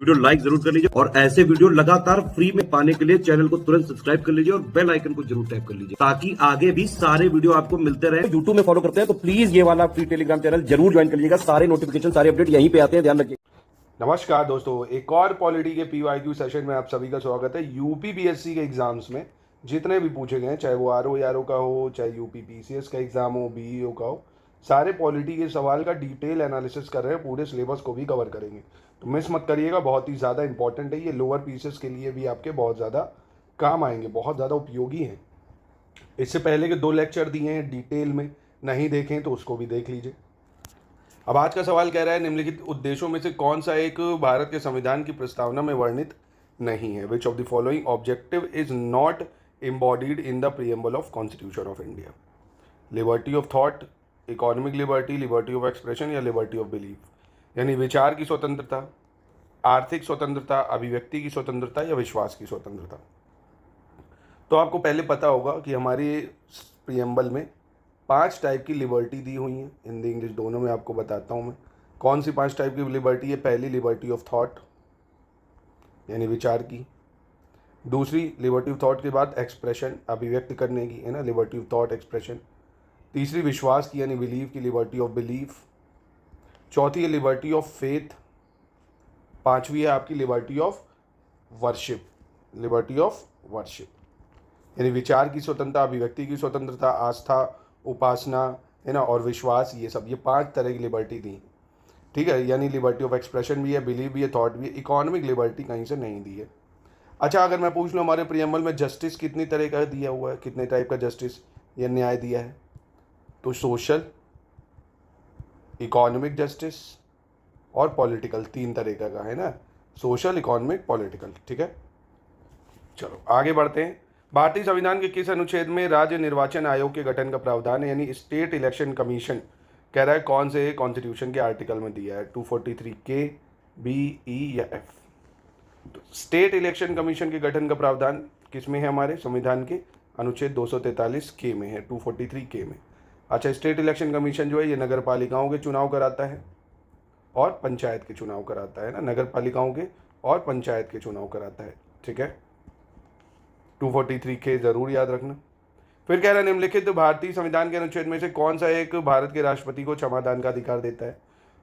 Video like जरूर कर लीजिए और ऐसे वीडियो लगातार फ्री में पाने के लिए चैनल को तुरंत सब्सक्राइब कर लीजिए और बेल आइकन को जरूर टैप कर लीजिए ताकि आगे भी सारे वीडियो आपको मिलते रहे। यूट्यूब में फॉलो करते हैं तो प्लीज ये वाला फ्री टेलीग्राम चैनल जरूर ज्वाइन कर लीजिएगा। सारे नोटिफिकेशन सारे अपडेट यहीं पे आते हैं, ध्यान रखिए। नमस्कार दोस्तों, एक और पॉलिटी के पीवाईक्यू सेशन में आप सभी का स्वागत है। यूपी बीएससी के एग्जाम्स में जितने भी पूछे गए हैं, चाहे वो आरओ का हो, चाहे यूपी पीसीएस का एग्जाम हो, बीईओ का हो, सारे पॉलिटी के सवाल का डिटेल एनालिसिस कर रहे हैं। पूरे सिलेबस को भी कवर करेंगे, तो मिस मत करिएगा। बहुत ही ज़्यादा इंपॉर्टेंट है ये, लोअर पीसीएस के लिए भी आपके बहुत ज़्यादा काम आएंगे, बहुत ज़्यादा उपयोगी हैं। इससे पहले के 2 लेक्चर दिए हैं डिटेल में, नहीं देखें तो उसको भी देख लीजिए। अब आज का सवाल कह रहा है, निम्नलिखित उद्देश्यों में से कौन सा एक भारत के संविधान की प्रस्तावना में वर्णित नहीं है? Which of the following objective is not embodied in the preamble of constitution of India? Liberty of thought, economic liberty, liberty of expression या लिबर्टी ऑफ बिलीफ? यानी विचार की स्वतंत्रता, आर्थिक स्वतंत्रता, अभिव्यक्ति की स्वतंत्रता या विश्वास की स्वतंत्रता? तो आपको पहले पता होगा कि हमारी प्रीएम्बल में 5 टाइप की लिबर्टी दी हुई हैं, हिंदी इंग्लिश दोनों में। आपको बताता हूँ मैं कौन सी 5 टाइप की लिबर्टी है। पहली लिबर्टी ऑफ थॉट, यानी विचार की। दूसरी लिबर्टी ऑफ थॉट के बाद एक्सप्रेशन, अभिव्यक्त करने की, है ना, लिबर्टी ऑफ थॉट एक्सप्रेशन। तीसरी विश्वास की, यानी बिलीव की, लिबर्टी ऑफ बिलीफ। चौथी है लिबर्टी ऑफ फेथ। पांचवी है आपकी liberty of worship, liberty of worship, यानी विचार की स्वतंत्रता, अभिव्यक्ति की स्वतंत्रता, आस्था, उपासना, है ना, और विश्वास। ये सब, ये 5 तरह की लिबर्टी दी, ठीक है। यानी लिबर्टी ऑफ एक्सप्रेशन भी है, बिलीव भी है, थॉट भी है। इकोनॉमिक लिबर्टी कहीं से नहीं दी है। अच्छा, अगर मैं पूछ लूँ हमारे प्रीएम्बल में जस्टिस कितनी तरह का दिया हुआ है, कितने टाइप का जस्टिस या न्याय दिया है? तो सोशल, इकोनॉमिक जस्टिस और पॉलिटिकल, 3 तरह का है ना, सोशल, इकोनॉमिक, पॉलिटिकल, ठीक है। चलो आगे बढ़ते हैं। भारतीय संविधान के किस अनुच्छेद में राज्य निर्वाचन आयोग के गठन का प्रावधान है? यानी स्टेट इलेक्शन कमीशन कह रहा है, कौन से कॉन्स्टिट्यूशन के आर्टिकल में दिया है? 243 के, बी, ई या एफ? तो स्टेट इलेक्शन कमीशन के गठन का प्रावधान किस में है? हमारे संविधान के अनुच्छेद 243 के में है, 243 के में। अच्छा, स्टेट इलेक्शन कमीशन जो है ये नगर पालिकाओं के चुनाव कराता है और पंचायत के चुनाव कराता है ना, नगर पालिकाओं के और पंचायत के चुनाव कराता है, ठीक है। 243 के जरूर याद रखना। फिर कह रहा है, निम्नलिखित भारतीय संविधान के अनुच्छेद में से कौन सा एक भारत के राष्ट्रपति को क्षमादान का अधिकार देता है?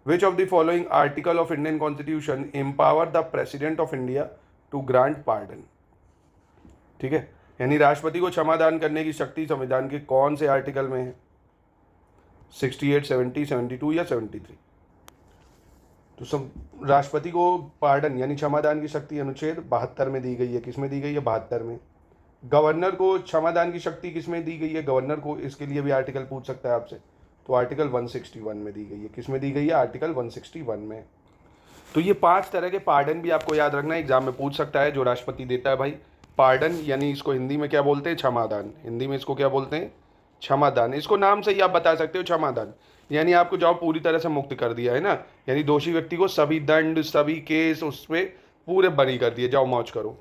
Which of the following article of Indian constitution empower the president of India to grant pardon? ठीक है, यानी राष्ट्रपति को क्षमादान करने की शक्ति संविधान के कौन से आर्टिकल में है? 68, 70, 72 या 73? तो सब राष्ट्रपति को पार्डन यानी क्षमादान की शक्ति अनुच्छेद 72 में दी गई है। किस में दी गई है? 72 में। गवर्नर को क्षमादान की शक्ति किस में दी गई है? गवर्नर को, इसके लिए भी आर्टिकल पूछ सकता है आपसे, तो आर्टिकल 161 में दी गई है। किस में दी गई है? आर्टिकल 161 में। तो ये 5 तरह के पार्डन भी आपको याद रखना है, एग्जाम में पूछ सकता है, जो राष्ट्रपति देता है भाई। पार्डन यानी इसको हिंदी में क्या बोलते हैं? क्षमादान। हिंदी में इसको क्या बोलते हैं? क्षमादान। इसको नाम से ही आप बता सकते हो, क्षमादान, यानी आपको जॉब पूरी तरह से मुक्त कर दिया है ना, यानी दोषी व्यक्ति को सभी दंड, सभी केस उस पर पूरे बरी कर दिए, जाओ मौज करो।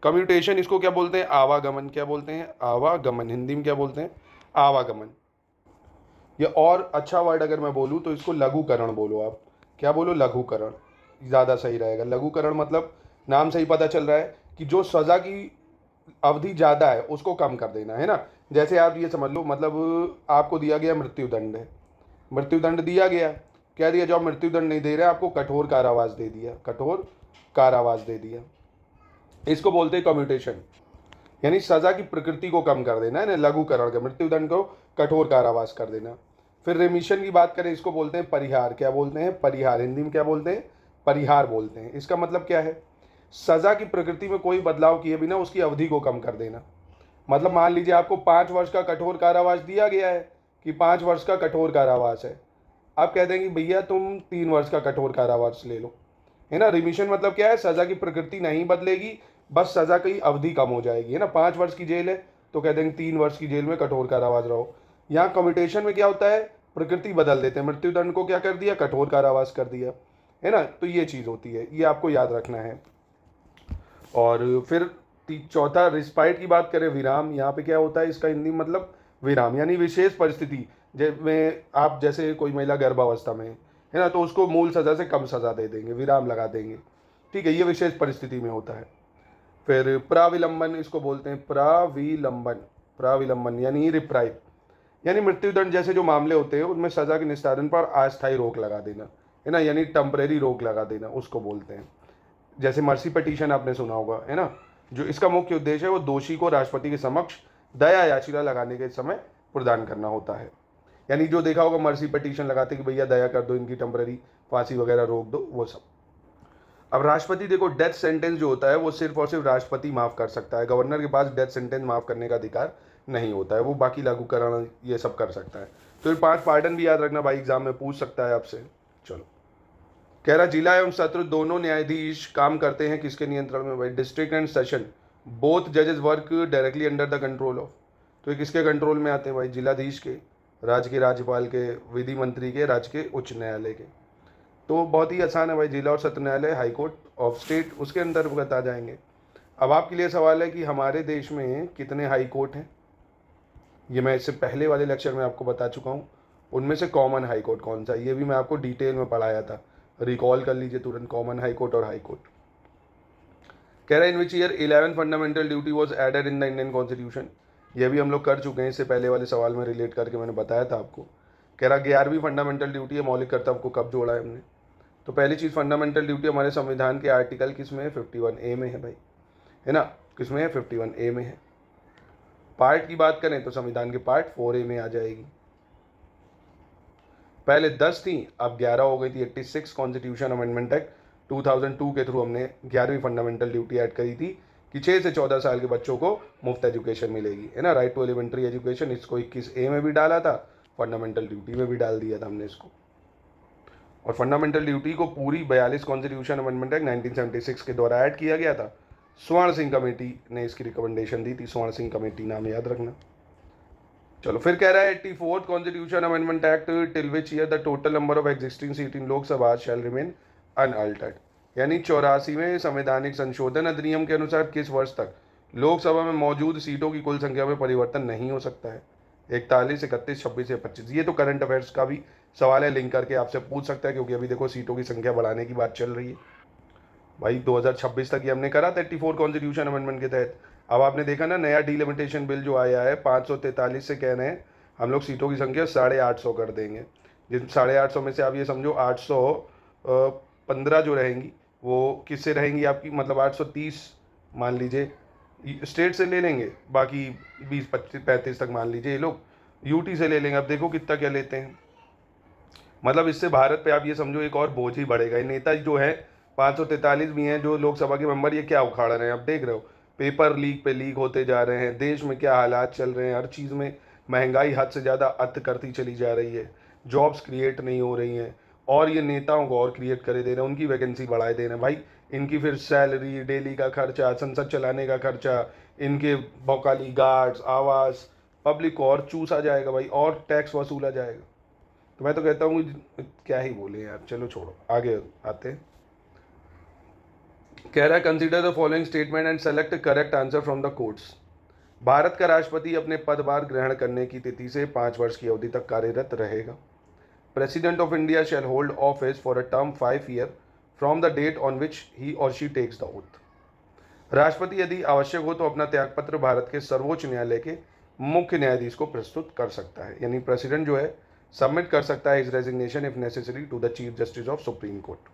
कम्यूटेशन, इसको क्या बोलते हैं? आवागमन। क्या बोलते हैं? आवागमन। हिंदी में क्या बोलते हैं? आवागमन। ये और अच्छा वर्ड अगर मैं बोलूँ तो इसको लघुकरण बोलो आप। क्या बोलो? लघुकरण ज़्यादा सही रहेगा। लघुकरण मतलब नाम से ही पता चल रहा है कि जो सज़ा की अवधि ज़्यादा है उसको कम कर देना, है ना। जैसे आप ये समझ लो, मतलब आपको दिया गया मृत्युदंड है, मृत्युदंड दिया गया, क्या दिया? जो आप मृत्युदंड नहीं दे रहे, आपको कठोर कारावास दे दिया, कठोर कारावास दे दिया। इसको बोलते हैं कम्यूटेशन, यानी सजा की प्रकृति को कम कर देना है ना, लघुकरण का, मृत्युदंड को कठोर कारावास कर देना। फिर रेमिशन की बात करें, इसको बोलते हैं परिहार। क्या बोलते हैं? परिहार। हिंदी में क्या बोलते हैं? परिहार बोलते हैं। इसका मतलब क्या है? सजा की प्रकृति में कोई बदलाव किए बिना उसकी अवधि को कम कर देना। मतलब मान लीजिए आपको 5 वर्ष का कठोर कारावास दिया गया है कि 5 वर्ष का कठोर कारावास है, आप कह देंगे भैया तुम 3 वर्ष का कठोर कारावास ले लो, है ना। रिमिशन मतलब क्या है? सजा की प्रकृति नहीं बदलेगी, बस सजा की अवधि कम हो जाएगी, है ना। 5 वर्ष की जेल है तो कह देंगे 3 वर्ष की जेल में कठोर कारावास रहो। यहाँ कम्यूटेशन में क्या होता है? प्रकृति बदल देते हैं, मृत्युदंड को क्या कर दिया? कठोर कारावास कर दिया, है ना। तो ये चीज़ होती है, ये आपको याद रखना है। और फिर चौथा रिस्पाइट की बात करें, विराम। यहाँ पे क्या होता है? इसका हिंदी मतलब विराम, यानी विशेष परिस्थिति में आप, जैसे कोई महिला गर्भावस्था में है ना, तो उसको मूल सज़ा से कम सज़ा दे देंगे, विराम लगा देंगे। ठीक है, ये विशेष परिस्थिति में होता है। फिर प्राविलंबन इसको बोलते हैं, प्राविलंबन यानी रिप्राइव, यानी मृत्युदंड जैसे जो मामले होते हैं उनमें सजा के निस्तारण पर अस्थायी रोक लगा देना, है ना, यानी टेम्परेरी रोक लगा देना उसको बोलते हैं। जैसे मर्सी पिटीशन आपने सुना होगा, है ना, जो इसका मुख्य उद्देश्य है वो दोषी को राष्ट्रपति के समक्ष दया याचिका लगाने के समय प्रदान करना होता है। यानी जो देखा होगा मर्सी पिटीशन लगाते कि भैया दया कर दो, इनकी टेम्परेरी फांसी वगैरह रोक दो, वो सब। अब राष्ट्रपति देखो डेथ सेंटेंस जो होता है वो सिर्फ और सिर्फ राष्ट्रपति माफ कर सकता है, गवर्नर के पास डेथ सेंटेंस माफ करने का अधिकार नहीं होता है, वो बाकी लागू कराना ये सब कर सकता है। तो ये 5 पार्टन भी याद रखना भाई, एग्जाम में पूछ सकता है आपसे। चलो, कह रहा जिला एवं सत्र दोनों न्यायाधीश काम करते हैं किसके नियंत्रण में भाई, डिस्ट्रिक्ट एंड सेशन बोथ जजेस work directly under the control of. तो ये किसके कंट्रोल में आते हैं भाई, जिलाधीश के, राज्य के राज्यपाल के, विधि मंत्री के, राज्य के उच्च न्यायालय के। तो बहुत ही आसान है भाई, जिला और सत्र न्यायालय हाई कोर्ट ऑफ स्टेट उसके अंतर्गत आ जाएंगे। अब आपके लिए सवाल है कि हमारे देश में कितने हाई कोर्ट हैं, ये मैं इससे पहले वाले लेक्चर में आपको बता चुका हूँ। उनमें से कॉमन हाई कोर्ट कौन सा है ये भी मैं आपको डिटेल में पढ़ाया था, रिकॉल कर लीजिए तुरंत, कॉमन हाई कोर्ट और हाई कोर्ट। कह रहा है in which year 11 fundamental duty was added in the Indian constitution, ये भी हम लोग कर चुके हैं, इससे पहले वाले सवाल में रिलेट करके मैंने बताया था आपको। कह रहा 11वीं फंडामेंटल ड्यूटी है, मौलिक कर्तव्य को कब जोड़ा है हमने। तो पहली चीज़ फंडामेंटल ड्यूटी हमारे संविधान के आर्टिकल किस में है, 51A में है भाई, है ना, किस में है, 51A में है। पार्ट की बात करें तो संविधान के पार्ट 4A में आ जाएगी। पहले 10 थी, अब 11 हो गई थी। 86 कॉन्स्टिट्यूशन अमेंडमेंट एक्ट 2002 के थ्रू हमने 11वीं फंडामेंटल ड्यूटी ऐड करी थी कि 6 से 14 साल के बच्चों को मुफ्त एजुकेशन मिलेगी, है ना, राइट टू एलिमेंट्री एजुकेशन। इसको 21A में भी डाला था, फंडामेंटल ड्यूटी में भी डाल दिया था हमने इसको। और फंडामेंटल ड्यूटी को पूरी 42 कॉन्स्टिट्यूशन अमेंडमेंट एक्ट 1976 के द्वारा ऐड किया गया था। स्वर्ण सिंह कमेटी ने इसकी रिकमेंडेशन दी थी, स्वर्ण सिंह कमेटी नाम याद रखना। चलो फिर कह रहा है 84th constitution amendment act till which year the total number of existing seat in Lok Sabha shall remain unaltered, यानी 84वें संवैधानिक संशोधन अधिनियम के अनुसार किस वर्ष तक लोकसभा में मौजूद सीटों की कुल संख्या में परिवर्तन नहीं हो सकता है, 41, 31, 26 या 25। ये तो करंट अफेयर्स का भी सवाल है, लिंक करके आपसे पूछ सकता है, क्योंकि अभी देखो सीटों की संख्या बढ़ाने की बात चल रही है भाई। 2026 तक ये हमने करा 34 कॉन्स्टिट्यूशन अमेंडमेंट के तहत। अब आपने देखा ना नया डिलिमिटेशन बिल जो आया है 543 से कह रहे हैं हम लोग सीटों की संख्या 850 कर देंगे, जिस 850 में से आप ये समझो 815 जो रहेंगी वो किससे रहेंगी आपकी, मतलब 830 मान लीजिए स्टेट से ले लेंगे, बाकी 20-25-35 तक मान लीजिए ये लोग यूटी से ले लेंगे। अब देखो कितना क्या लेते हैं, मतलब इससे भारत पे आप ये समझो एक और बोझ ही बढ़ेगा। ये नेता जो है 543 भी हैं जो लोकसभा के मेंबर, ये क्या उखाड़ रहे हैं, आप देख रहे हो पेपर लीक पे लीक होते जा रहे हैं, देश में क्या हालात चल रहे हैं, हर चीज़ में महंगाई हद से ज़्यादा अत करती चली जा रही है, जॉब्स क्रिएट नहीं हो रही हैं, और ये नेताओं को और क्रिएट करे दे रहे हैं, उनकी वैकेंसी बढ़ाए दे रहे हैं भाई। इनकी फिर सैलरी, डेली का खर्चा, संसद चलाने का खर्चा, इनके बौकाली गार्ड्स, आवास, पब्लिक को और चूसा जाएगा भाई, और टैक्स वसूला जाएगा। तो मैं तो कहता हूँ क्या ही बोले यार, चलो छोड़ो आगे आते हैं। कह रहा है consider the following statement and select correct answer from the courts. Bharat का राष्ट्रपति अपने पदभार ग्रहण करने की तिथि से 5 वर्ष की अवधि तक कार्यरत रहेगा। President of India shall hold office for a term 5 year from the date on which he or she takes the oath. राष्ट्रपति यदि आवश्यक हो तो अपना त्यागपत्र भारत के सर्वोच्च न्यायालय के मुख्य न्यायाधीश को प्रस्तुत कर सकता है, यानी प्रेसिडेंट जो है सबमिट कर सकता है is resignation if necessary to the chief justice of supreme court.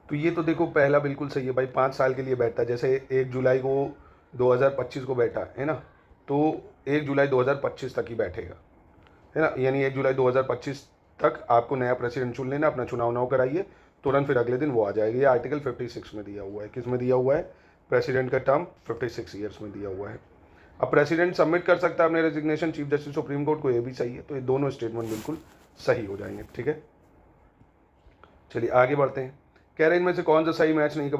तो ये तो देखो पहला बिल्कुल सही है भाई, 5 साल के लिए बैठता है, जैसे 1 जुलाई को 2025 को बैठा है ना, तो 1 जुलाई 2025 तक ही बैठेगा, है ना, यानी 1 जुलाई 2025 तक आपको नया प्रेसिडेंट चुन लेना, अपना चुनाव कराइए, तुरंत फिर अगले दिन वो आ जाएगी। ये आर्टिकल 56 में दिया हुआ है, किस में दिया हुआ है, प्रेसिडेंट का टर्म 56 ईयर्स में दिया हुआ है। अब प्रेसिडेंट सबमिट कर सकता है अपने resignation chief justice supreme court को, ये भी सही है। तो ये दोनों स्टेटमेंट बिल्कुल सही हो जाएंगे, ठीक है। चलिए आगे बढ़ते हैं। कह रहे हैं इनमें से कौन सा सही मैच नहीं कर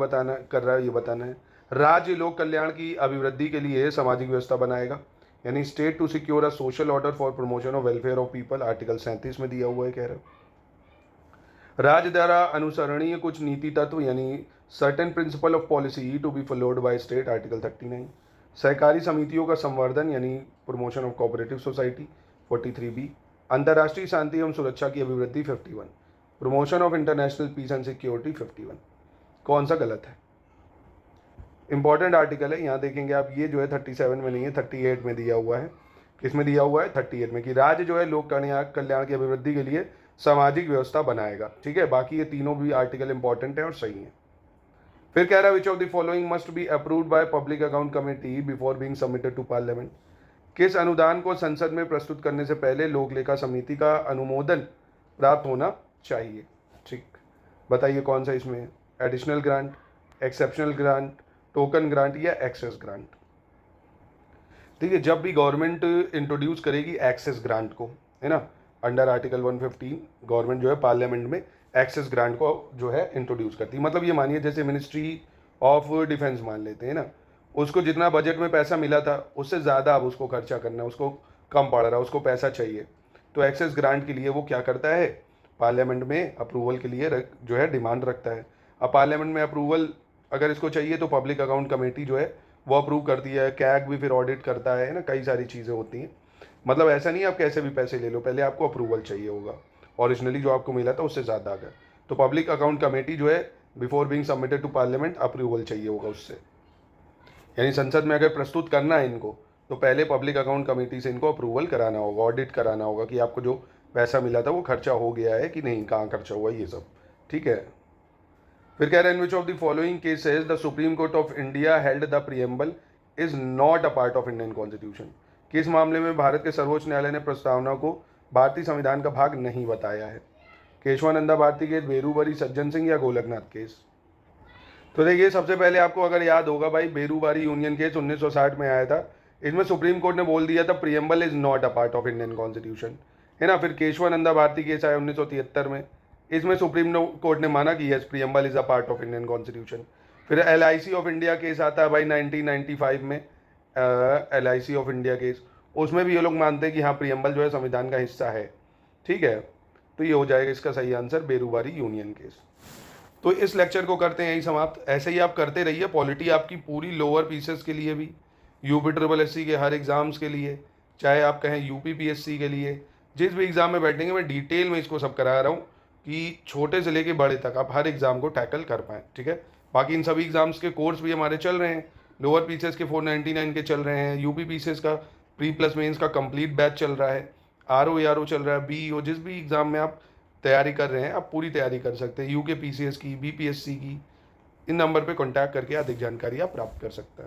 रहा है ये बताना है। राज्य लोक कल्याण की अभिवृद्धि के लिए सामाजिक व्यवस्था बनाएगा, यानी state to secure a social order for promotion of welfare of people, article 37 में दिया हुआ है। कह रहे राज्य द्वारा अनुसरणीय कुछ नीति तत्व, यानी certain principle of policy to be followed by state, article 39। सहकारी समितियों का संवर्धन, यानी promotion of cooperative society, 43B। अंतर्राष्ट्रीय शांति एवं सुरक्षा की अभिवृद्धि, 51। Promotion of international peace and security 51। कौन सा गलत है? इंपॉर्टेंट आर्टिकल है, यहाँ देखेंगे आप, ये जो है 37 में नहीं है, 38 में दिया हुआ है। किसमें दिया हुआ है? 38 में, कि राज्य जो है लोक कल्याण की अभिवृद्धि के लिए सामाजिक व्यवस्था बनाएगा। ठीक है, बाकी ये तीनों भी आर्टिकल इंपॉर्टेंट है और सही है। फिर कह रहा है which of the following must be approved by public account committee before being submitted to parliament. किस अनुदान को संसद में प्रस्तुत करने से पहले लोक लेखा समिति का अनुमोदन प्राप्त होना चाहिए? ठीक, बताइए कौन सा इसमें? Additional grant, exceptional grant, token grant या एक्सेस ग्रांट? ठीक है, जब भी गवर्नमेंट इंट्रोड्यूस करेगी एक्सेस ग्रांट को, है ना, अंडर आर्टिकल 115 गवर्नमेंट जो है पार्लियामेंट में एक्सेस ग्रांट को जो है इंट्रोड्यूस करती है। मतलब ये मानिए जैसे मिनिस्ट्री ऑफ डिफेंस मान लेते हैं ना, उसको जितना बजट में पैसा मिला था उससे ज़्यादा अब उसको खर्चा करना है, उसको कम पड़ रहा है, उसको पैसा चाहिए, तो एक्सेस ग्रांट के लिए वो क्या करता है? पार्लियामेंट में अप्रूवल के लिए जो है डिमांड रखता है। अब पार्लियामेंट में अप्रूवल अगर इसको चाहिए तो पब्लिक अकाउंट कमेटी जो है वो अप्रूव करती है, कैग भी फिर ऑडिट करता है ना, कई सारी चीज़ें होती हैं। मतलब ऐसा नहीं आप कैसे भी पैसे ले लो, पहले आपको अप्रूवल चाहिए होगा, ओरिजिनली जो आपको मिला था उससे ज़्यादा अगर, तो पब्लिक अकाउंट कमेटी जो है before being submitted to parliament approval चाहिए होगा उससे। यानी संसद में अगर प्रस्तुत करना है इनको तो पहले पब्लिक अकाउंट कमेटी से इनको अप्रूवल कराना होगा, ऑडिट कराना होगा कि आपको जो पैसा मिला था वो खर्चा हो गया है कि नहीं, कहाँ खर्चा हुआ, ये सब। ठीक है, फिर कह रहे हैं in which of the following cases the Supreme Court of India held the preamble is not a part of Indian constitution. किस मामले में भारत के सर्वोच्च न्यायालय ने प्रस्तावना को भारतीय संविधान का भाग नहीं बताया है? केशवानंदा भारती केस, बेरूबारी सज्जन सिंह या गोलकनाथ केस? तो देखिए, सबसे पहले आपको अगर याद होगा भाई, बेरूबारी यूनियन केस 1960 में आया था, इसमें सुप्रीम कोर्ट ने बोल दिया था preamble is not a part of Indian constitution, है ना। फिर केशवानंदा भारती केस आया 1973 में, इसमें सुप्रीम कोर्ट ने माना कि yes preamble is a part of Indian constitution. फिर LIC ऑफ इंडिया केस आता है भाई 1995 में, LIC ऑफ इंडिया केस, उसमें भी ये लोग मानते हैं कि हाँ प्रियम्बल जो है संविधान का हिस्सा है। ठीक है, तो ये हो जाएगा इसका सही आंसर, बेरूबारी यूनियन केस। तो इस लेक्चर को करते हैं यही समाप्त। ऐसे ही आप करते रहिए, पॉलिटी आपकी पूरी लोअर पीसेस के लिए भी, UPSSC के हर एग्ज़ाम्स के लिए, चाहे आप कहें UPPSC के लिए, जिस भी एग्ज़ाम में बैठेंगे मैं डिटेल में इसको सब करा रहा हूँ कि छोटे से लेके बड़े तक आप हर एग्ज़ाम को टैकल कर पाएँ। ठीक है, बाकी इन सभी एग्ज़ाम्स के कोर्स भी हमारे चल रहे हैं, लोअर पीसेस के 499 के चल रहे हैं, UPPSC का प्री प्लस मेंस का कंप्लीट बैच चल रहा है, RO ARO चल रहा है, BEO, जिस भी एग्ज़ाम में आप तैयारी कर रहे हैं आप पूरी तैयारी कर सकते हैं, UK PCS की, BPSC की। इन नंबर पे कांटेक्ट करके अधिक जानकारी आप प्राप्त कर सकते हैं।